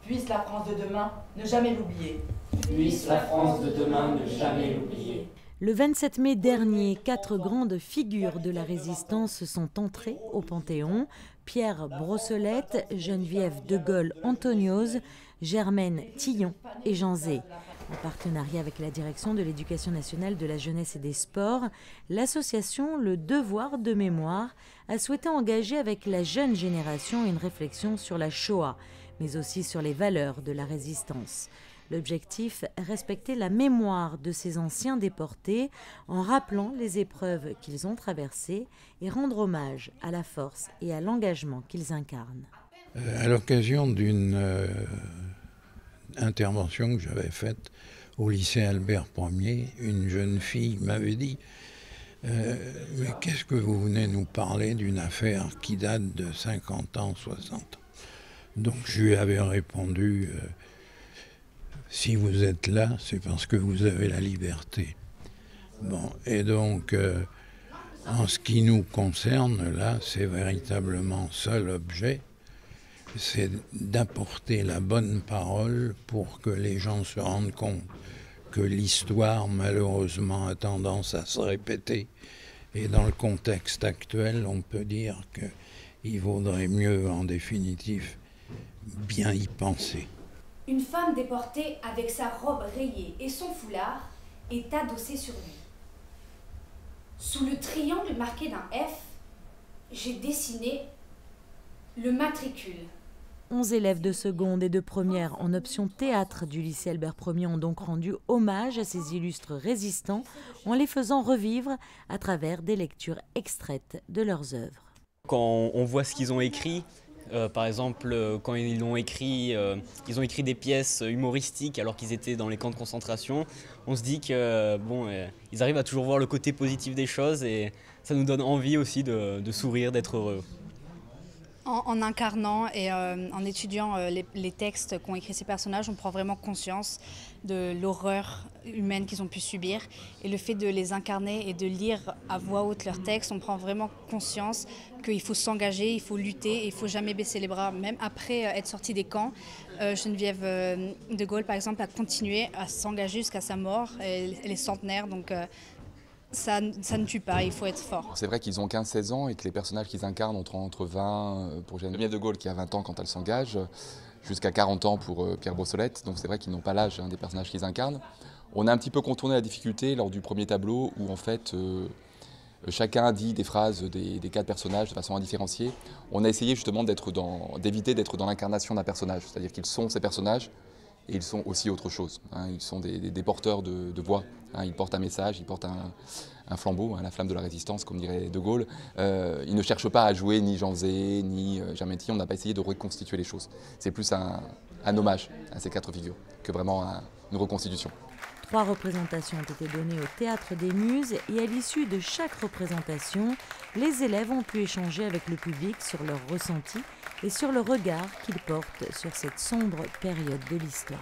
Puisse la France de demain ne jamais l'oublier. Puisse la France de demain ne jamais l'oublier. Le 27 mai dernier, 4 grandes figures de la résistance sont entrées au Panthéon. Pierre Brossolette, Geneviève de Gaulle-Antoniose, Germaine Tillon et Jean Zay. En partenariat avec la direction de l'Éducation nationale, de la jeunesse et des sports, l'association Le Devoir de mémoire a souhaité engager avec la jeune génération une réflexion sur la Shoah, mais aussi sur les valeurs de la résistance. L'objectif, respecter la mémoire de ces anciens déportés en rappelant les épreuves qu'ils ont traversées et rendre hommage à la force et à l'engagement qu'ils incarnent. À l'occasion d'une intervention que j'avais faite au lycée Albert Ier, une jeune fille m'avait dit « Mais qu'est-ce que vous venez nous parler d'une affaire qui date de 50 ans, 60 ans ?» Donc je lui avais répondu si vous êtes là, c'est parce que vous avez la liberté. Bon, et donc, en ce qui nous concerne, là, c'est véritablement ça l'objet, c'est d'apporter la bonne parole pour que les gens se rendent compte que l'histoire, malheureusement, a tendance à se répéter. Et dans le contexte actuel, on peut dire qu'il vaudrait mieux, en définitive, bien y penser. Une femme déportée avec sa robe rayée et son foulard est adossée sur lui. Sous le triangle marqué d'un F, j'ai dessiné le matricule. 11 élèves de seconde et de première en option théâtre du lycée Albert Ier ont donc rendu hommage à ces illustres résistants en les faisant revivre à travers des lectures extraites de leurs œuvres. Quand on voit ce qu'ils ont écrit, par exemple, quand ils ont écrit des pièces humoristiques alors qu'ils étaient dans les camps de concentration, on se dit que ils arrivent à toujours voir le côté positif des choses et ça nous donne envie aussi de sourire, d'être heureux. En incarnant et en étudiant les textes qu'ont écrits ces personnages, on prend vraiment conscience de l'horreur humaine qu'ils ont pu subir. Et le fait de les incarner et de lire à voix haute leurs textes, on prend vraiment conscience qu'il faut s'engager, il faut lutter et il ne faut jamais baisser les bras. Même après être sorti des camps, Geneviève de Gaulle, par exemple, a continué à s'engager jusqu'à sa mort. Elle est centenaire, donc ça ne tue pas, il faut être fort. C'est vrai qu'ils ont 15-16 ans et que les personnages qu'ils incarnent ont entre 20 pour Geneviève de Gaulle qui a 20 ans quand elle s'engage, jusqu'à 40 ans pour Pierre Brossolette. Donc c'est vrai qu'ils n'ont pas l'âge des personnages qu'ils incarnent. On a un petit peu contourné la difficulté lors du premier tableau où en fait chacun dit des phrases des 4 personnages de façon indifférenciée. On a essayé justement d'éviter d'être dans l'incarnation d'un personnage, c'est-à-dire qu'ils sont ces personnages et ils sont aussi autre chose. Ils sont des porteurs de voix. Ils portent un message, ils portent un flambeau, la flamme de la résistance, comme dirait de Gaulle. Ils ne cherchent pas à jouer ni Jean Zay, ni Germaine Tillon. On n'a pas essayé de reconstituer les choses. C'est plus un hommage à ces 4 figures que vraiment une reconstitution. 3 représentations ont été données au Théâtre des Muses et à l'issue de chaque représentation, les élèves ont pu échanger avec le public sur leurs ressentis et sur le regard qu'ils portent sur cette sombre période de l'histoire.